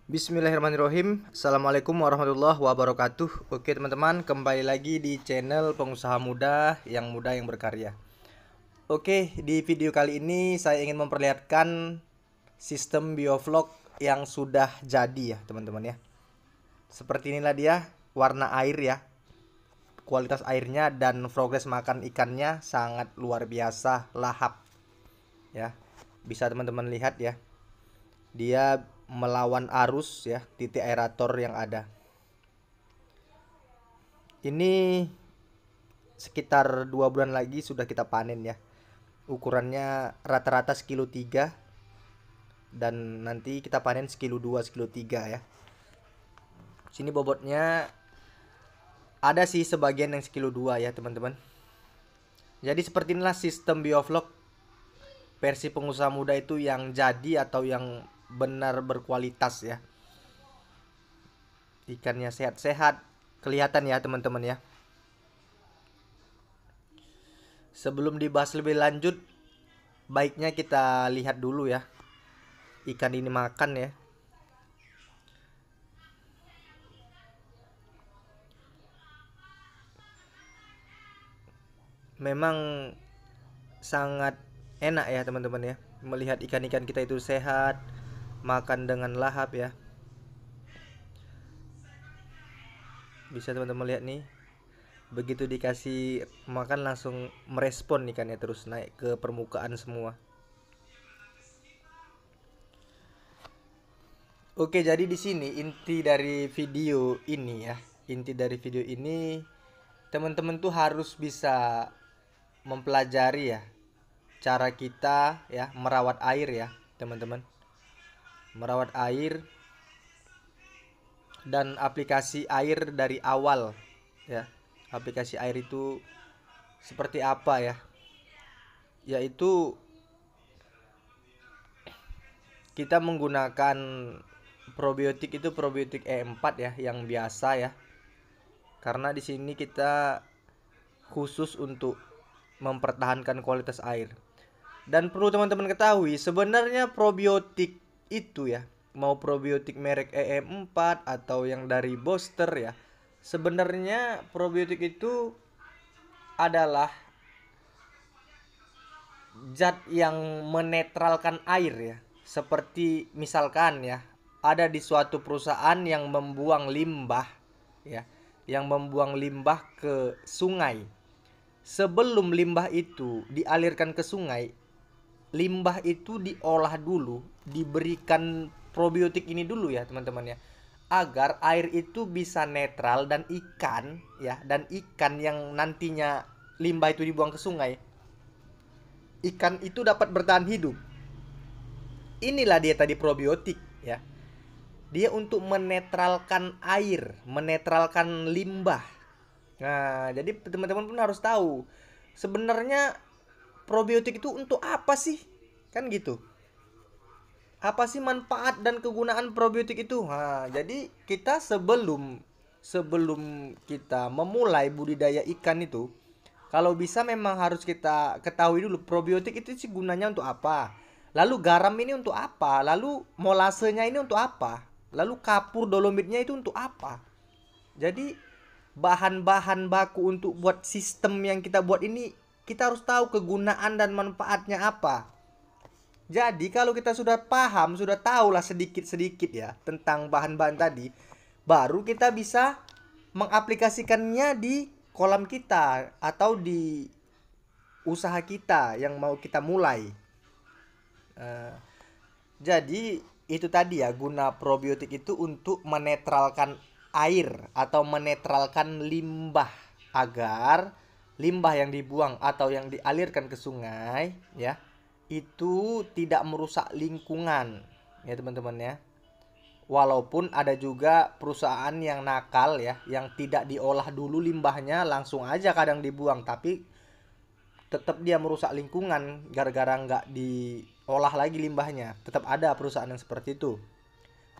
Bismillahirrahmanirrahim. Assalamualaikum warahmatullahi wabarakatuh. Oke teman-teman, kembali lagi di channel pengusaha muda yang berkarya. Oke, di video kali ini saya ingin memperlihatkan sistem biovlog yang sudah jadi ya teman-teman ya. Seperti inilah dia warna air ya, kualitas airnya dan progres makan ikannya sangat luar biasa, lahap ya. Bisa teman-teman lihat ya, dia melawan arus ya, titik aerator yang ada. Ini sekitar 2 bulan lagi sudah kita panen ya. Ukurannya rata-rata sekilo 3 dan nanti kita panen sekilo 2, sekilo 3 ya. Sini bobotnya ada sih sebagian yang sekilo 2 ya teman-teman. Jadi seperti inilah sistem biovlog versi pengusaha muda itu yang jadi atau yang benar berkualitas ya. Ikannya sehat-sehat, kelihatan ya teman-teman ya. Sebelum dibahas lebih lanjut, baiknya kita lihat dulu ya ikan ini makan ya. Memang sangat enak ya teman-teman ya, melihat ikan-ikan kita itu sehat, makan dengan lahap ya. Bisa teman-teman lihat nih, begitu dikasih makan langsung merespon ikannya, terus naik ke permukaan semua. Oke, jadi di sini inti dari video ini ya. Inti dari video ini teman-teman tuh harus bisa mempelajari ya cara kita ya merawat air ya, teman-teman. Merawat air dan aplikasi air dari awal ya. Aplikasi air itu seperti apa ya? Yaitu kita menggunakan probiotik, itu probiotik E4 ya, yang biasa ya. Karena di sini kita khusus untuk mempertahankan kualitas air. Dan perlu teman-teman ketahui, sebenarnya probiotik itu ya, mau probiotik merek EM4 atau yang dari Boster ya, sebenarnya probiotik itu adalah zat yang menetralkan air ya. Seperti misalkan ya, ada di suatu perusahaan yang membuang limbah ya, yang membuang limbah ke sungai. Sebelum limbah itu dialirkan ke sungai, limbah itu diolah dulu, diberikan probiotik ini dulu ya teman-teman ya, agar air itu bisa netral dan ikan ya, dan ikan yang nantinya limbah itu dibuang ke sungai, ikan itu dapat bertahan hidup. Inilah dia tadi probiotik ya. Dia untuk menetralkan air, menetralkan limbah. Nah, jadi teman-teman pun harus tahu sebenarnya probiotik itu untuk apa sih? Kan gitu. Apa sih manfaat dan kegunaan probiotik itu? Nah, jadi kita sebelum sebelum kita memulai budidaya ikan itu, kalau bisa memang harus kita ketahui dulu probiotik itu sih gunanya untuk apa. Lalu garam ini untuk apa? Lalu molasenya ini untuk apa? Lalu kapur dolomitnya itu untuk apa? Jadi bahan-bahan baku untuk buat sistem yang kita buat ini, kita harus tahu kegunaan dan manfaatnya apa. Jadi kalau kita sudah paham, sudah tahu lah sedikit-sedikit ya tentang bahan-bahan tadi, baru kita bisa mengaplikasikannya di kolam kita atau di usaha kita yang mau kita mulai. Eh, jadi itu tadi ya, guna probiotik itu untuk menetralkan air atau menetralkan limbah, agar limbah yang dibuang atau yang dialirkan ke sungai ya itu tidak merusak lingkungan ya teman-teman ya. Walaupun ada juga perusahaan yang nakal ya, yang tidak diolah dulu limbahnya langsung aja kadang dibuang, tapi tetap dia merusak lingkungan gara-gara nggak diolah lagi limbahnya. Tetap ada perusahaan yang seperti itu.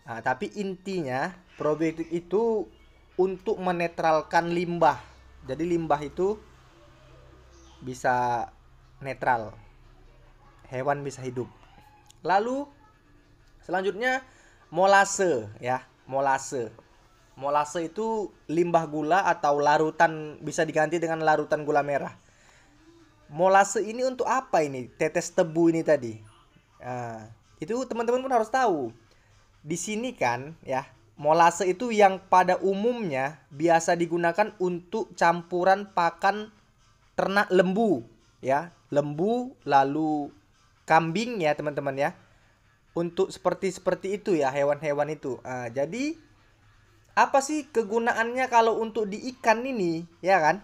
Nah, tapi intinya probiotik itu untuk menetralkan limbah. Jadi limbah itu bisa netral, hewan bisa hidup. Lalu selanjutnya molase ya, molase. Molase itu limbah gula atau larutan, bisa diganti dengan larutan gula merah. Molase ini untuk apa ini? Tetes tebu ini tadi. Nah, itu teman-teman pun harus tahu. Di sini kan ya, molase itu yang pada umumnya biasa digunakan untuk campuran pakan ternak lembu ya, lembu lalu kambing ya teman-teman ya. Untuk seperti itu ya, hewan-hewan itu. Nah, jadi apa sih kegunaannya kalau untuk di ikan ini ya kan?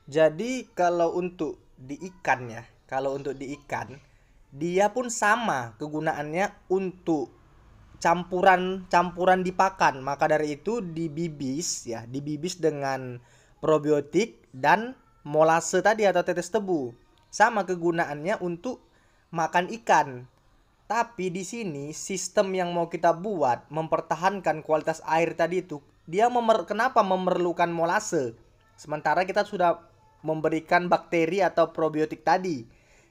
Jadi kalau untuk di ikan ya, kalau untuk di ikan dia pun sama kegunaannya untuk campuran di pakan. Maka dari itu dibibis ya, dibibis dengan probiotik dan molase tadi atau tetes tebu. Sama kegunaannya untuk makan ikan. Tapi di sini sistem yang mau kita buat mempertahankan kualitas air tadi itu, dia kenapa memerlukan molase? Sementara kita sudah memberikan bakteri atau probiotik tadi.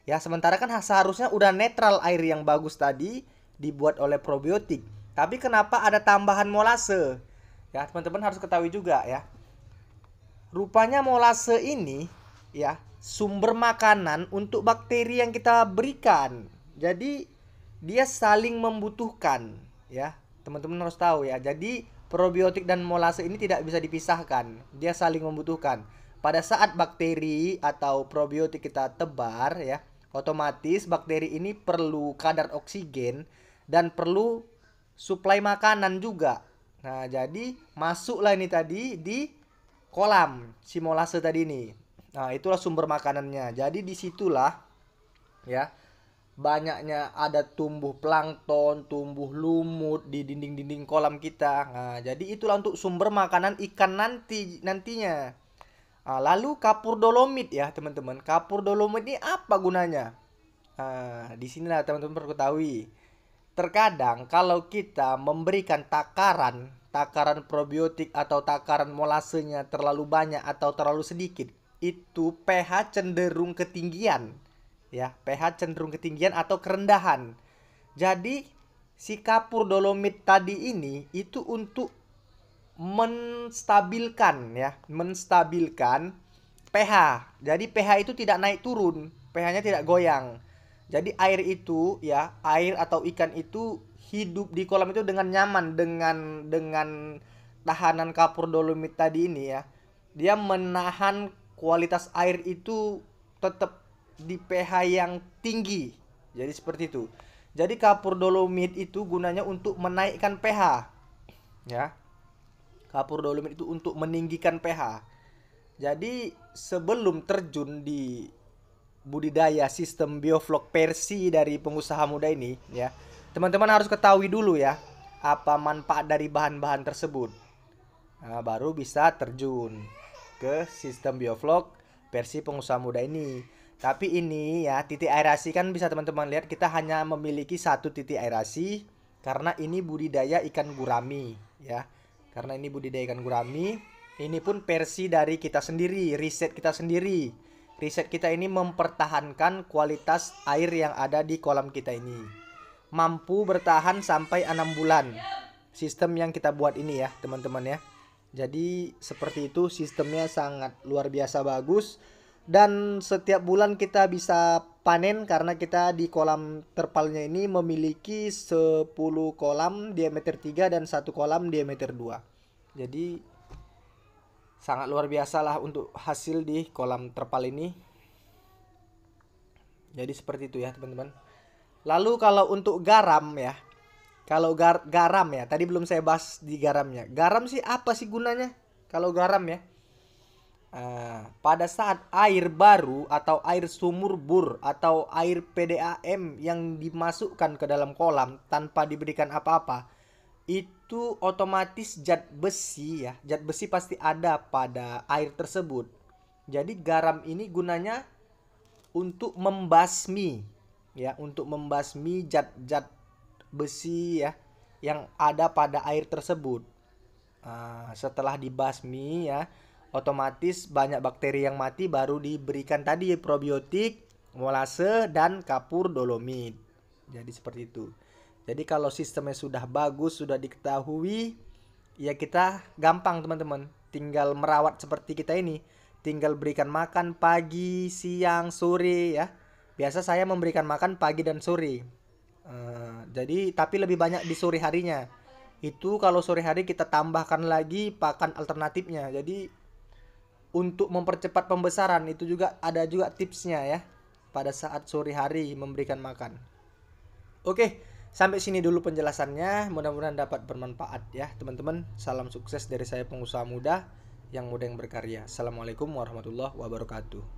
Ya, sementara kan seharusnya udah netral air yang bagus tadi dibuat oleh probiotik. Tapi kenapa ada tambahan molase? Ya, teman-teman harus ketahui juga ya. Rupanya molase ini ya sumber makanan untuk bakteri yang kita berikan. Jadi dia saling membutuhkan ya. Teman-teman harus tahu ya. Jadi probiotik dan molase ini tidak bisa dipisahkan. Dia saling membutuhkan. Pada saat bakteri atau probiotik kita tebar ya, otomatis bakteri ini perlu kadar oksigen dan perlu suplai makanan juga. Nah, jadi masuklah ini tadi di kolam si molase tadi ini. Nah, itulah sumber makanannya. Jadi disitulah ya banyaknya ada tumbuh plankton, tumbuh lumut di dinding-dinding kolam kita. Nah, jadi itulah untuk sumber makanan ikan nantinya. Nah, lalu kapur dolomit ya teman-teman. Kapur dolomit ini apa gunanya? Nah, di sinilah teman-teman perlu ketahui. Terkadang kalau kita memberikan takaran probiotik atau takaran molasenya terlalu banyak atau terlalu sedikit, itu pH cenderung ketinggian. Ya, pH cenderung ketinggian atau kerendahan. Jadi si kapur dolomit tadi ini itu untuk menstabilkan pH. Jadi pH itu tidak naik turun, pH-nya tidak goyang. Jadi air itu ya, air atau ikan itu hidup di kolam itu dengan nyaman dengan tahanan kapur dolomit tadi ini ya. Dia menahan kualitas air itu tetap di pH yang tinggi. Jadi seperti itu. Jadi kapur dolomit itu gunanya untuk menaikkan pH. Ya. Kapur dolomit itu untuk meninggikan pH. Jadi sebelum terjun di budidaya sistem bioflok Persi dari pengusaha muda ini ya, teman-teman harus ketahui dulu ya apa manfaat dari bahan-bahan tersebut. Nah, baru bisa terjun ke sistem bioflok Persi pengusaha muda ini. Tapi ini ya, titik aerasi kan bisa teman-teman lihat kita hanya memiliki satu titik aerasi karena ini budidaya ikan gurami ya. Karena ini budidaya ikan gurami, ini pun versi dari kita sendiri, riset kita sendiri. Riset kita ini mempertahankan kualitas air yang ada di kolam kita ini. Mampu bertahan sampai 6 bulan. Sistem yang kita buat ini ya, teman-teman ya. Jadi seperti itu, sistemnya sangat luar biasa bagus. Dan setiap bulan kita bisa panen karena kita di kolam terpalnya ini memiliki 10 kolam diameter 3 dan 1 kolam diameter 2. Jadi sangat luar biasa lah untuk hasil di kolam terpal ini. Jadi seperti itu ya teman-teman. Lalu kalau untuk garam ya, kalau garam ya, tadi belum saya bahas di garamnya. Garam sih apa sih gunanya kalau garam ya? Pada saat air baru atau air sumur bor atau air PDAM yang dimasukkan ke dalam kolam tanpa diberikan apa-apa, itu otomatis zat besi ya, zat besi pasti ada pada air tersebut. Jadi garam ini gunanya untuk membasmi ya, untuk membasmi zat-zat besi ya yang ada pada air tersebut. Setelah dibasmi ya, otomatis banyak bakteri yang mati, baru diberikan tadi probiotik, molase dan kapur dolomit. Jadi seperti itu. Jadi kalau sistemnya sudah bagus, sudah diketahui, ya kita gampang teman-teman. Tinggal merawat seperti kita ini. Tinggal berikan makan pagi, siang, sore ya. Biasa saya memberikan makan pagi dan sore. Jadi tapi lebih banyak di sore harinya. Itu kalau sore hari kita tambahkan lagi pakan alternatifnya. Jadi untuk mempercepat pembesaran itu juga ada juga tipsnya ya. Pada saat sore hari memberikan makan. Oke, sampai sini dulu penjelasannya. Mudah-mudahan dapat bermanfaat ya, teman-teman. Salam sukses dari saya pengusaha muda yang muda yang berkarya. Assalamualaikum warahmatullahi wabarakatuh.